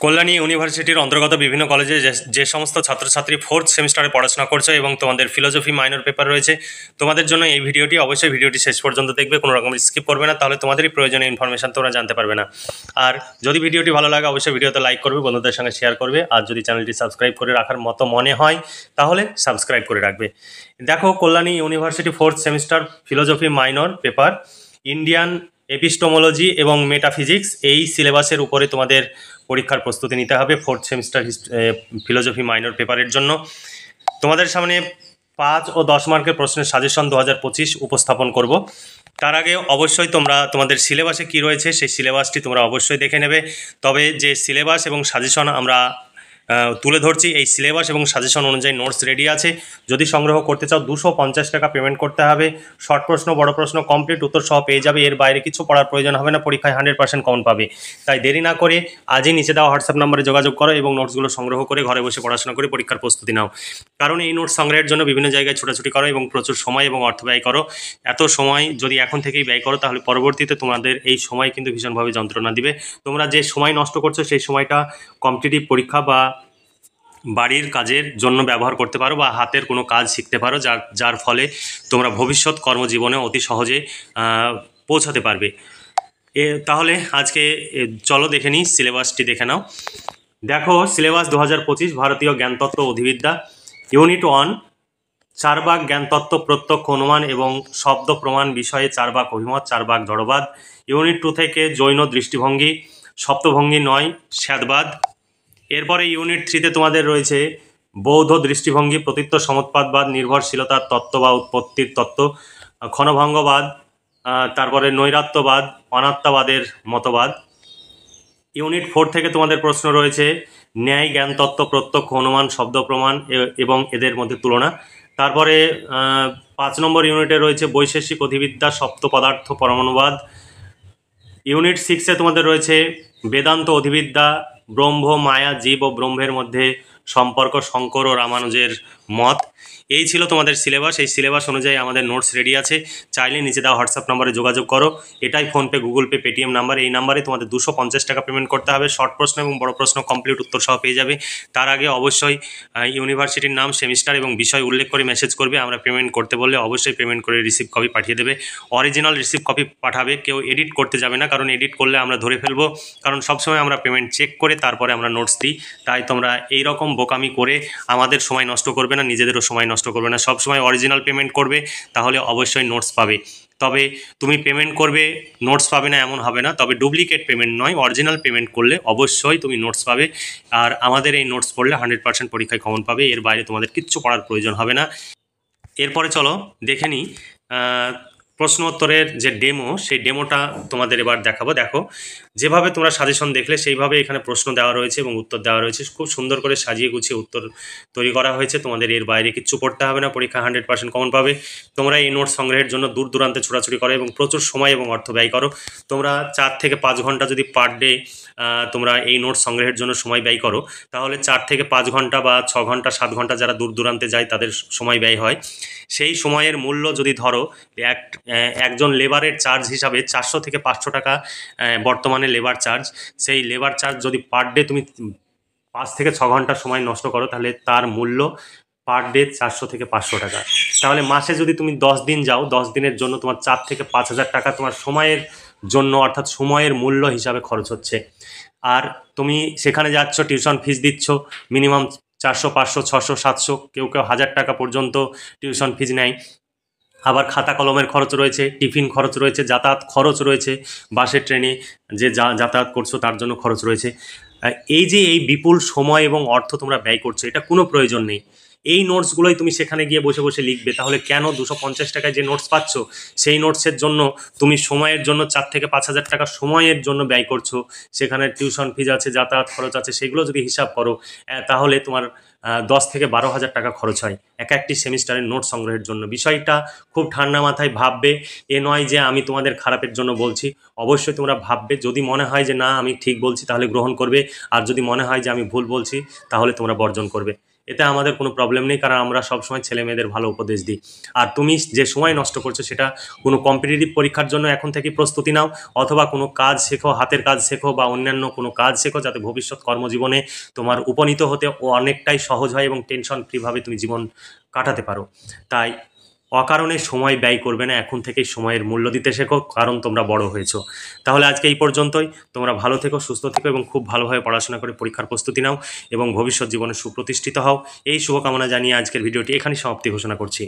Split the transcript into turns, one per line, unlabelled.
কল্যাণী ইউনিভার্সিটির অন্তর্গত বিভিন্ন কলেজে যে সমস্ত ছাত্রছাত্রী ফোর্থ সেমিস্টারে পড়াশোনা করছো এবং তোমাদের ফিলোসফি মাইনর পেপার রয়েছে, তোমাদের জন্য এই ভিডিওটি অবশ্যই ভিডিওটি শেষ পর্যন্ত দেখবে, কোনো রকম স্কিপ করবে না, তাহলে তোমাদেরই প্রয়োজনীয় ইনফরমেশন তোমরা জানতে পারবে না। আর যদি ভিডিওটি ভালো লাগে অবশ্যই ভিডিওতে লাইক করবে, বন্ধুদের সঙ্গে শেয়ার করবে, আর যদি চ্যানেলটি সাবস্ক্রাইব করে রাখার মতো মনে হয় তাহলে সাবস্ক্রাইব করে রাখবে। দেখো, Kalyani university fourth semester philosophy minor paper Indian এপিস্টোমোলজি এবং মেটাফিজিক্স, এই সিলেবাসের উপরে তোমাদের পরীক্ষার প্রস্তুতি নিতে হবে ফোর্থ সেমিস্টার ফিলোসফি মাইনর পেপারের জন্য। তোমাদের সামনে 5 ও 10 মার্কের প্রশ্নের সাজেশন 2025 উপস্থাপন করব। তার আগে অবশ্যই তোমরা তোমাদের সিলেবাসে কি রয়েছে সেই সিলেবাসটি তোমরা অবশ্যই দেখে নেবে। তবে যে সিলেবাস এবং সাজেশন আমরা তুলে ধরছি, এই সিলেবাস এবং সাজেশন অনুযায়ী নোটস রেডি আছে। যদি সংগ্রহ করতে চাও 250 টাকা পেমেন্ট করতে হবে। শর্ট প্রশ্ন, বড় প্রশ্ন, কমপ্লিট উত্তর সহ পেয়ে যাবে। এর বাইরে কিছু পড়ার প্রয়োজন হবে না, পরীক্ষায় 100% কমন পাবে। তাই দেরি না করে আজই নিচে দেওয়া হোয়াটসঅ্যাপ নম্বরে যোগাযোগ করো এবং নোটসগুলো সংগ্রহ করে ঘরে বসে পড়াশোনা করে পরীক্ষার প্রস্তুতি নাও। কারণ এই নোটস সংগ্রহের জন্য বিভিন্ন জায়গায় ছোটাছুটি করো এবং প্রচুর সময় এবং অর্থ ব্যয় করো। এত সময় যদি এখন থেকেই ব্যয় করো তাহলে পরবর্তীতে তোমাদের এই সময় কিন্তু ভীষণভাবে যন্ত্রণা দিবে। তোমরা যে সময় নষ্ট করছো সেই সময়টা কম্পিটিটিভ পরীক্ষা বা বাড়ির কাজের জন্য ব্যবহার করতে পারো বা হাতের কোনো কাজ শিখতে পারো, যার ফলে তোমরা ভবিষ্যৎ কর্মজীবনে অতি সহজে পৌঁছাতে পারবে। তাহলে আজকে চলো দেখে নিই, সিলেবাসটি দেখে নাও। দেখো, সিলেবাস 2025 ভারতীয় জ্ঞানতত্ত্ব অধিবিদ্যা, ইউনিট 1 4 ভাগ জ্ঞানতত্ত্ব, প্রত্যক্ষ অনুমান এবং শব্দ প্রমাণ বিষয়ে 4 ভাগ অভিমত, 4 ভাগ জড়বাদ। ইউনিট 2 থেকে জৈন দৃষ্টিভঙ্গি, সপ্তভঙ্গি 9 শ্বেতবাদ। এরপরে ইউনিট 3তে তোমাদের রয়েছে বৌদ্ধ দৃষ্টিভঙ্গি, প্রতীত্ব সমুৎপাদবাদ, নির্ভরশীলতার তত্ত্ব বা উৎপত্তির তত্ত্ব, ক্ষণভঙ্গবাদ, তারপরে নৈরাত্যবাদ, অনাত্মাবাদের মতবাদ। ইউনিট 4 থেকে তোমাদের প্রশ্ন রয়েছে ন্যায় জ্ঞান তত্ত্ব, প্রত্যক্ষ অনুমান, শব্দ প্রমাণ এবং এদের মধ্যে তুলনা। তারপরে 5 নম্বর ইউনিটে রয়েছে বৈশেষিক অধিবিদ্যা, সপ্ত পদার্থ, পরমাণুবাদ। ইউনিট 6-এ তোমাদের রয়েছে বেদান্ত অধিবিদ্যা, ব্রহ্ম, মায়া, জীব ও ব্রহ্মের মধ্যে সম্পর্ক, শঙ্কর ও রামানুজের মত। এই ছিল তোমাদের সিলেবাস। এই সিলেবাস অনুযায়ী আমাদের নোটস রেডি আছে। চাইলে নিচে দেওয়া হোয়াটসঅ্যাপ নম্বরে যোগাযোগ করো। এটাই PhonePe, Google pay, Paytm number. এই নাম্বারে তোমাদের 250 টাকা পেমেন্ট করতে হবে। শর্ট প্রশ্ন এবং বড় প্রশ্ন কমপ্লিট উত্তর সহ পেয়ে যাবে। তার আগে অবশ্যই ইউনিভার্সিটির নাম, সেমিস্টার এবং বিষয় উল্লেখ করে মেসেজ করবে। আমরা পেমেন্ট করতে বললে অবশ্যই পেমেন্ট করে রিসিভ কপি পাঠিয়ে দেবে। অরিজিনাল রিসিভ কপি পাঠাবে, কেউ এডিট করতে যাবে না, কারণ এডিট করলে আমরা ধরে ফেলবো। কারণ সবসময় আমরা পেমেন্ট চেক করে তারপরে আমরা নোটস দিই। তাই তোমরা এই রকম বোকামি করে আমাদের সময় নষ্ট করবে না, নিজেদেরও সময় নষ্ট করবে না। সবসময় অরিজিনাল পেমেন্ট করবে, তাহলে অবশ্যই নোটস পাবে। তবে তুমি পেমেন্ট করবে নোটস পাবে না এমন হবে না, তবে ডুপ্লিকেট পেমেন্ট নয়, অরিজিনাল পেমেন্ট করলে অবশ্যই তুমি নোটস পাবে। আর আমাদের এই নোটস পড়লে 100% পরীক্ষায় কমন পাবে। এর বাইরে তোমাদের কিচ্ছু পড়ার প্রয়োজন হবে না। এরপরে চলো দেখে নিই প্রশ্ন উত্তরের যে ডেমো, সেই ডেমোটা তোমাদের এবার দেখাবো। দেখো, যেভাবে তোমরা সাজেশন দেখলে সেইভাবে এখানে প্রশ্ন দেওয়া রয়েছে এবং উত্তর দেওয়া রয়েছে। খুব সুন্দর করে সাজিয়ে গুছিয়ে উত্তর তৈরি করা হয়েছে। তোমাদের এর বাইরে কিচ্ছু পড়তে হবে না, পরীক্ষা 100% কমন পাবে। তোমরা এই নোট সংগ্রহের জন্য দূর দূরান্তে ছোটাছুটি করো এবং প্রচুর সময় এবং অর্থ ব্যয় করো। তোমরা 4 থেকে 5 ঘন্টা যদি পার ডে তোমরা এই নোট সংগ্রহের জন্য সময় ব্যয় করো, তাহলে 4 থেকে 5 ঘন্টা বা 6 ঘন্টা 7 ঘন্টা যারা দূর দূরান্তে যায় তাদের সময় ব্যয় হয়। সেই সময়ের মূল্য যদি ধরো, একজন লেবারের চার্জ হিসাবে 400 থেকে 500 টাকা বর্তমানে লেবার চার্জ। সেই লেবার চার্জ যদি পার ডে তুমি 5 থেকে 6 ঘন্টা সময় নষ্ট করো, তাহলে তার মূল্য পার ডে 400 থেকে 500 টাকা। তাহলে মাসে যদি তুমি 10 দিন যাও, 10 দিনের জন্য তোমার 4 থেকে 5,000 টাকা তোমার সময়ের জন্য, অর্থাৎ সময়ের মূল্য হিসাবে খরচ হচ্ছে। আর তুমি সেখানে যাচ্ছ, টিউশন ফিস দিচ্ছ মিনিমাম 400, 500, 600, 700, কেউ 1000 টাকা পর্যন্ত টিউশন ফিস নেয়। আবার খাতা কলমের খরচ রয়েছে, টিফিন খরচ রয়েছে, যাতায়াত খরচ রয়েছে, বাসে ট্রেনে যে যাতায়াত করছো তার জন্য খরচ রয়েছে। এই যে এই বিপুল সময় এবং অর্থ তোমরা ব্যয় করছো, এটা কোনো প্রয়োজন নেই। এই নোটসগুলোই তুমি সেখানে গিয়ে বসে বসে লিখবে, তাহলে কেন 250 টাকায় যে নোটস পাচ্ছ সেই নোটসের জন্য তুমি সময়ের জন্য 4 থেকে 5,000 টাকা সময়ের জন্য ব্যয় করছো। সেখানে টিউশন ফিজ আছে, যাতায়াত খরচ আছে, সেগুলো যদি হিসাব করো তাহলে তোমার 10 থেকে 12,000 টাকা খরচ হয় একটি সেমিস্টারের নোট সংগ্রহের জন্য। বিষয়টা খুব ঠান্ডা মাথায় ভাববে। এ নয় যে আমি তোমাদের খারাপের জন্য বলছি, অবশ্যই তোমরা ভাববে। যদি মনে হয় যে না আমি ঠিক বলছি তাহলে গ্রহণ করবে, আর যদি মনে হয় যে আমি ভুল বলছি তাহলে তোমরা বর্জন করবে। এতে আমাদের কোনো প্রবলেম নেই, কারণ আমরা সবসময় ছেলে মেয়েদের ভালো উপদেশ দিই। আর তুমি যে সময় নষ্ট করছো সেটা কোনো কম্পিটিটিভ পরীক্ষার জন্য এখন থেকে প্রস্তুতি নাও, অথবা কোনো কাজ শেখো, হাতের কাজ শেখো বা অন্যান্য কোনো কাজ শেখো, যাতে ভবিষ্যৎ কর্মজীবনে তোমার উপনীত হতে অনেকটাই সহজ হয় এবং টেনশন ফ্রিভাবে তুমি জীবন কাটাতে পারো। তাই অকারণে সময় ব্যয় করবে না, এখন থেকেই সময়ের মূল্য দিতে শেখো, কারণ তোমরা বড় হয়েছো। তাহলে আজকে এই পর্যন্তই। তোমরা ভালো থেকো, সুস্থ থেকো এবং খুব ভালোভাবে পড়াশোনা করে পরীক্ষার প্রস্তুতি নাও এবং ভবিষ্যৎ জীবনে সুপ্রতিষ্ঠিত হও। এই শুভকামনা জানিয়ে আজকের ভিডিওটি এখানেই সমাপ্তি ঘোষণা করছি।